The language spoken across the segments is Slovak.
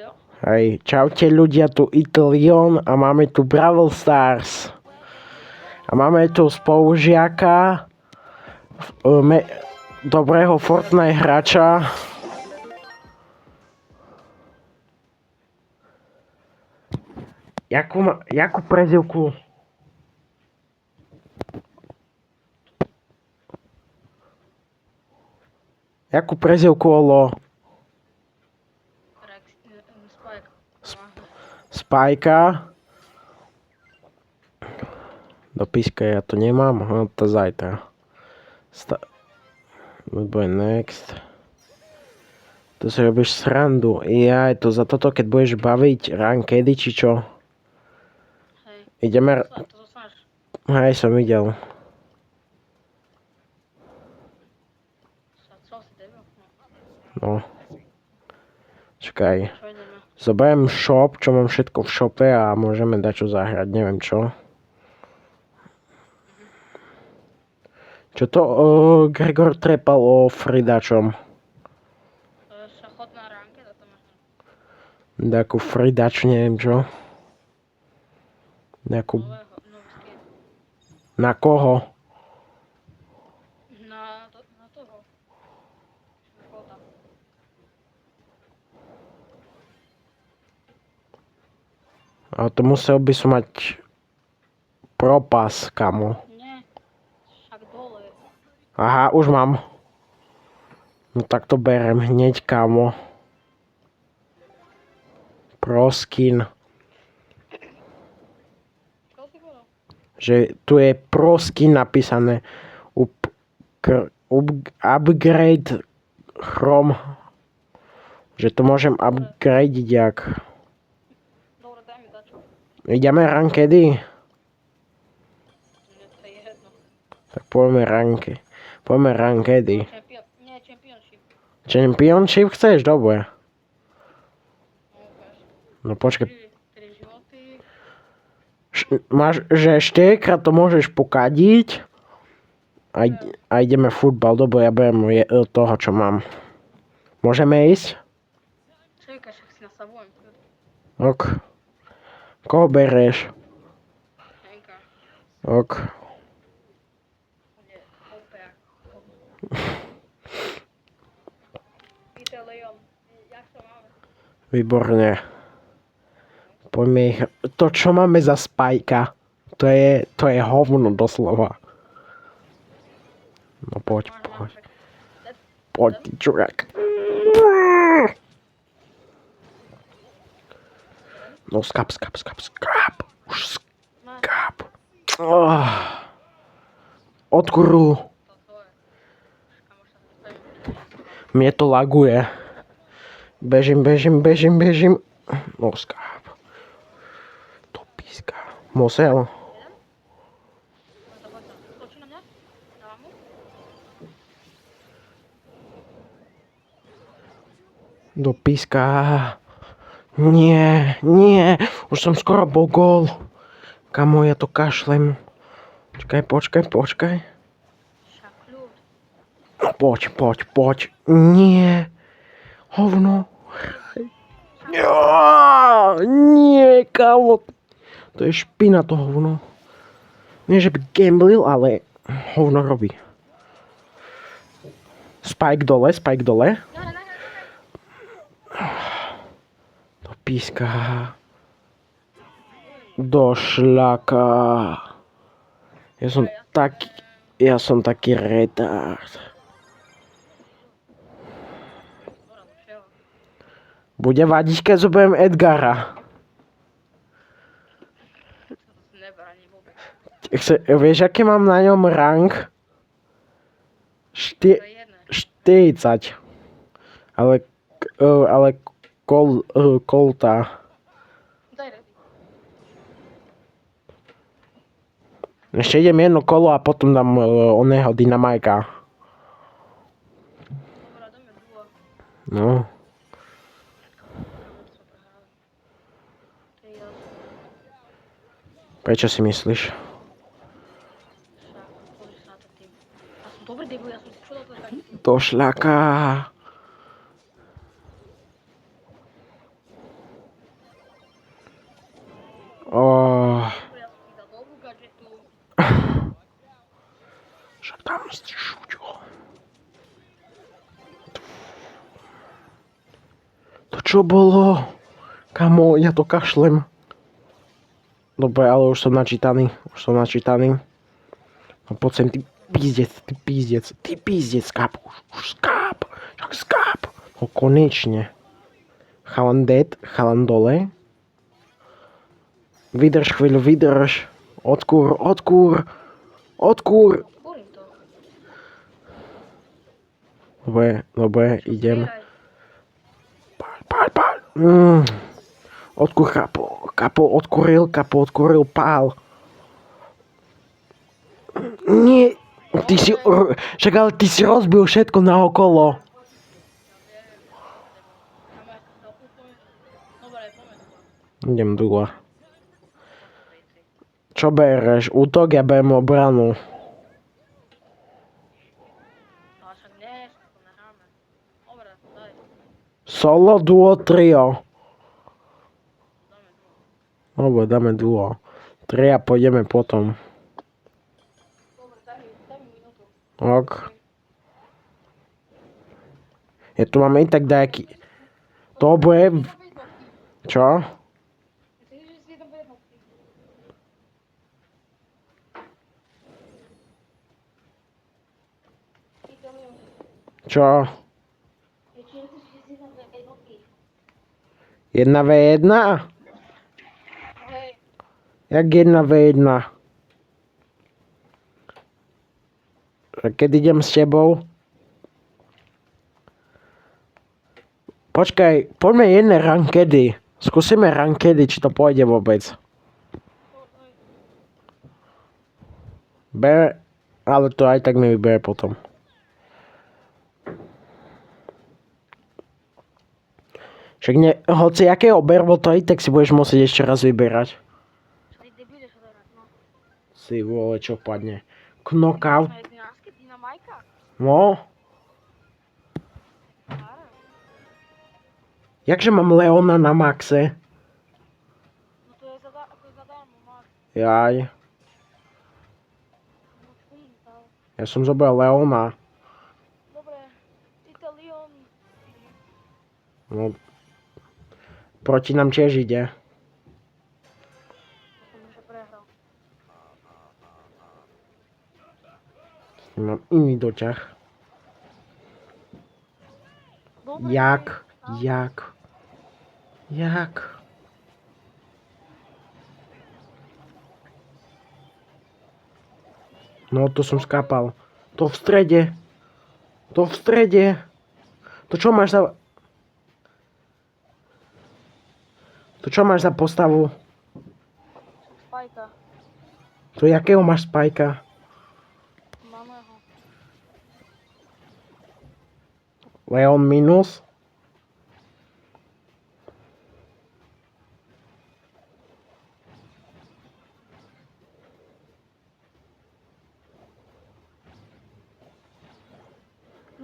Jo? Hej, čaute ľudia, tu Italion a máme tu Brawl Stars. A máme tu spolužiaka, dobrého Fortnite hráča. Jakú prezivku? Jakú prezivku, Olo? Spike. Spajka. Do píska ja to nemám, to zajtra. Bude next. To si robíš srandu. Jaj, to za toto, keď budeš baviť rankedy, či čo? Hej. Ideme... To zostaneš. Hej, som videl. Čo si debil? No. Čakaj. Čo ideme? Zoberiem shop, čo mám všetko v shope a môžeme dať čo zahrať, neviem čo. Čo to Gregor trepal o Fridačom? To je šachotná rankeda, to máš. Takú Fridač, neviem čo. Takú... Nový skin. Na koho? Na toho. Šachota. A to musel by som mať propas, kamo. Nie. Však dole. Aha, už mám. No tak to berem hneď, kamo. Proskin. Čo si povedal? Že tu je proskin napísané. Upgrade Chrome. Že to môžem upgradeiť jak. Dobre, daj mi dačo. Ideme rankedy? Nie, to je jedno. Tak poďme rankedy. Championship. Championship chceš? Dobre. No počkaj. 3 životy. Máš, že 4-krát to môžeš pokadiť. A ideme futbal. Dobre, ja beriem toho, čo mám. Môžeme ísť? Čekaj, však si nasavujem. Ok. Koho bereš? Henka. Ok. Nie, opea. Peter Leon. Jak to máme? Výborne. Poďme ich... To, čo máme za spajka, to je hovno doslova. No poď. Poď, ty čurák. No skap. Už skap. Odkuru. Mne to laguje. Bežím. No skap. To píska. Musel. Skočí na mňa? Dávam mu? Do píska. Nie. Už som skoro bol gól. Kamo, ja to kašlem. Počkaj. Však ľud. Poď. Nie. Hovno. Nie, kamo. To je špina to hovno. Nie, že by gamblil, ale hovno robí. Spike dole. To píska. Do šľaka. Ja som taký retard. Bude vadiť, keď zoberiem Edgara. Vieš, aký mám na ňom rank? 40. Ale Colta. Ešte idem jedno kolo a potom dám oného Dynamajka. No. Prečo si myslíš? Do šľaka. Čo bolo? Kamo, ja to kašlem. Dobre, ale už som načítaný. No poď sem, ty pizdec, skáp. Už skáp. Však skáp. No konečne. Chalan dead, chalan dole. Vydrž chvíľu, vydrž. Odkúr. Kúrim to. Dobre, idem. Strieľaj. Pál. Odkúr, kapo odkúril, pál. Nie, však ale ty si rozbil všetko naokolo. Dobre, poďme. Idem dole. Čo bereš? Útok, ja berem obranu. Ale však nie, však to necháme. Dobre, daj. Solo, duo, trio. Dáme tu. Dobre, dáme duo. Tria pôjdeme potom. Dobre, daj mi minútu. Ok. Ja tu mám i tak dajaký... Dobre. Čo? Myslíš, že si tam po jednotky? Italian. Čo? Či myslíš, že si tam po jednotky? 1v1? Hej. Jak 1v1? Keď idem s tebou? Počkaj, poďme jedné rankedy. Skúsime rankedy, či to pôjde vôbec. Bere, ale to aj tak mi vybere potom. Však ne, hoci aké oberbo to aj tak si budeš musieť ešte raz vyberať. Kde budeš hrať, no? Si vole, čo padne. Knockout. Na 11, ty na Majka? No, Ára. jakže mám Leona na maxe? No to je zadarmo, Max. Jaj, No čum, tam. ja som zobral Leona. Dobre. Italian. No, proti nám tiež ide. To som už prehral. Mám iný doťah. Dobre. Jak? No, to som skápal. To v strede. To čo máš za postavu? Spajka. To jakého máš spajka? Máme ho. Leon minus?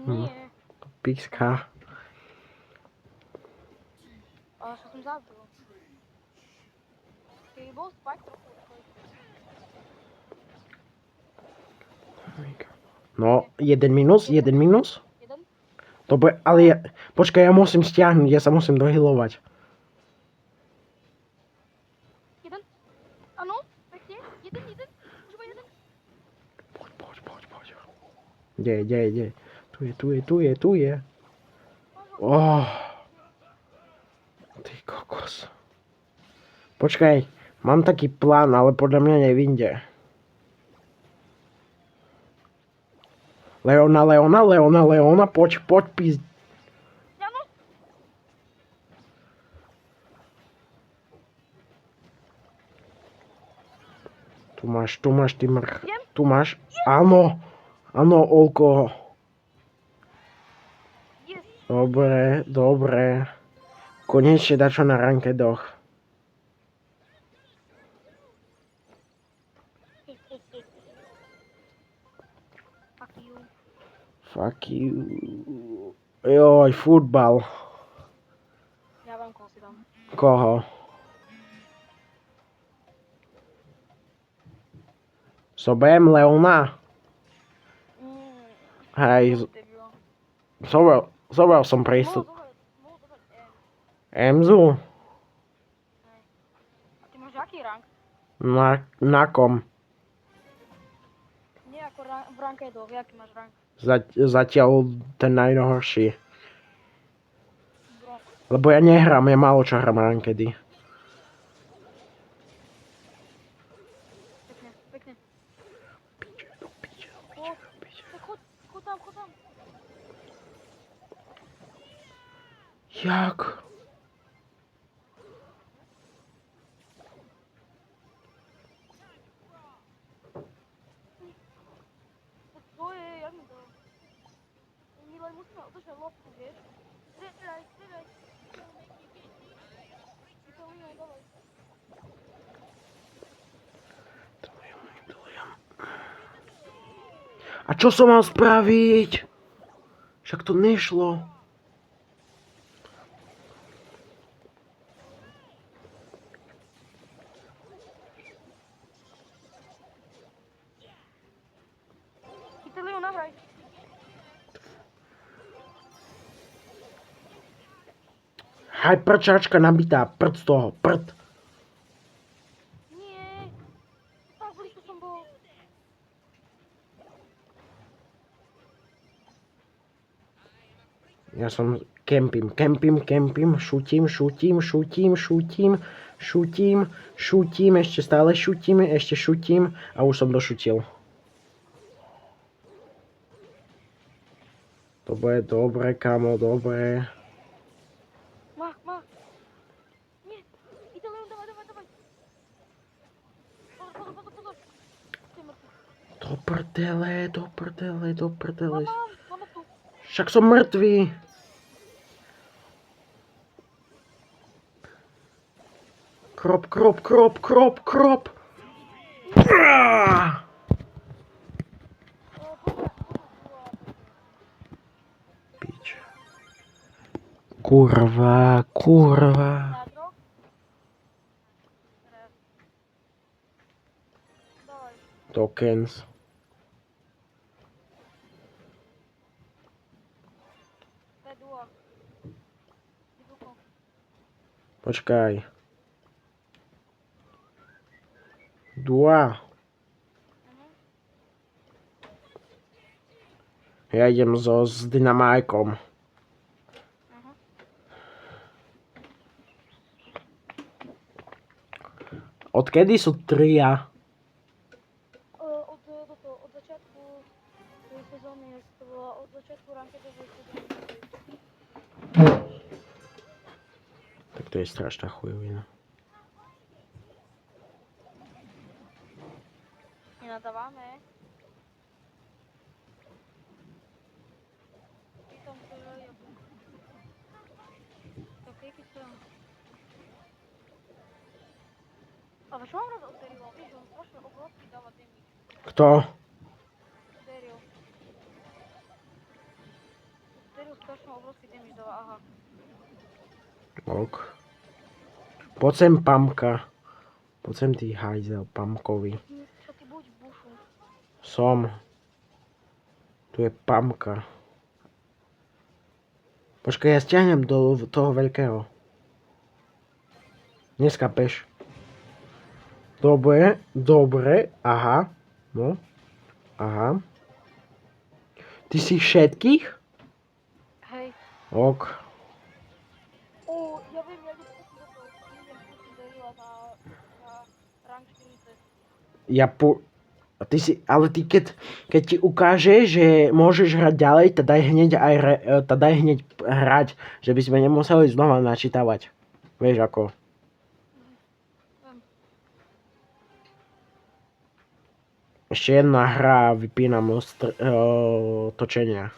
Nie. Píska. Ale čo som zabil? Keby bol Spike trochu No, jeden minus? Jeden? Dobre, ale ja... Počkaj, ja musím stiahnuť, ja sa musím dohylovať. Jeden? Áno, pekne. Jeden. Už iba jeden. Poď. Kde? Tu je. Oh. Ty kokos. Počkaj, mám taký plán, ale podľa mňa nevyjde. Leona, poď písť. Áno. Tu máš, ty mrch. Idem? Tu máš, áno, Olko. Yes. Dobre. Konečne dačo na rankedoch. Fuck you. Joj, futbal. Ja vám koho si dám. Koho? Soberiem Leona? Hej, zobral som prístup. Emzu? A ty máš aký rank? Na kom? Nie ako v rankedoch, aký máš rank? Zatiaľ ten najhorší. Bronz. Lebo ja nehrám, ja málo čo hrám rankedy. Pekne, pekne. Tak chod tam, chod tam. Jak? To je, jak mi to? My len musíme otočať loptu, vieš? Strieľaj. Vytolujem, dávaj. A čo som mal spraviť? Však to nešlo. Vytolujem, nahraj. Hyperčačka nabitá, prd z toho, prd. Nie. Tak blízko som bol. Ja som kempím, šutím, ešte stále šutím a už som došutil. To bude dobre, kamo, dobre. Má. Nie. Vytolujem, dávaj. Pozor. Ty mŕtvy. Do prdele. Mám tu. Však som mŕtvý. Krop. Pič. Kurva. Nádrok. Dávaj. Tokens. To je duo. Počkaj. Dua. Ja idem s dynamajkom. Odkedy sú tria? Od začiatku tej sezóny, to bolo od začiatku rankedovej sezóny. Tak to je strašná chujovina. Nenadávame. Tam to je okej, keď som. Ale čo mám rád od Daryla? Vieš, on strašne obrovský dáva damage. Kto? Daryl. Daryl strašne obrovský damage dáva, aha. Ok. Poď sem, Pamka. Poď sem, ty hajzel, Pamkovi. Čo ty buď v bušu? Som. Tu je Pamka. Počkaj, ja stiahnem do toho veľkého. Neskapeš. Dobre, aha. No. Aha. Ty si všetkých? Hej. Ok. Ja viem, ja idem pustiť do toho. Idem pustiť Daryla na rank 40. Ale ty keď ti ukáže, že môžeš hrať ďalej, tak daj hneď hrať, že by sme nemuseli znova načítavať. Vieš ako. Ešte jedna hra, vypínam točenia.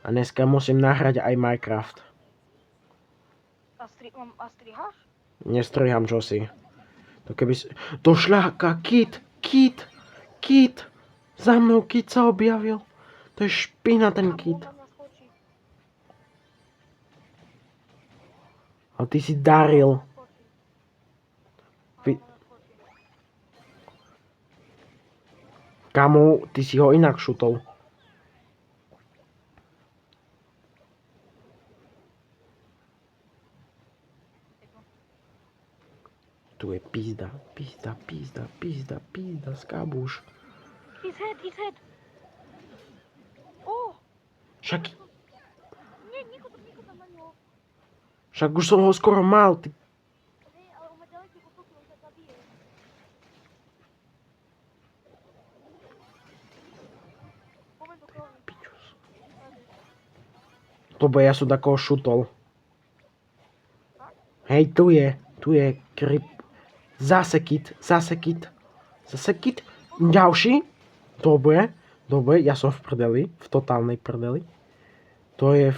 A dneska musím nahrať aj Minecraft. A striháš? Nestriham čosi. To keby si... Do šľaka, Kit! Za mnou Kit sa objavil. To je špina ten Kit. A ty si Daryl. Kamu, ty si ho inak šutol. Tu je pizda, pizda, pizda, pizda, pizda, skabuš. He's head. O! Však, Nie, niko tam na ňo. však už som ho skoro mal, ty. Nie, ale on má ďaleký útok, on ťa zabije. Poďme do kroni. Pičus. Lebo ja som takoho šutol. Hej, tu je kryp. Zase kit. Ďalší. Dobre, ja som v totálnej prdeli. To je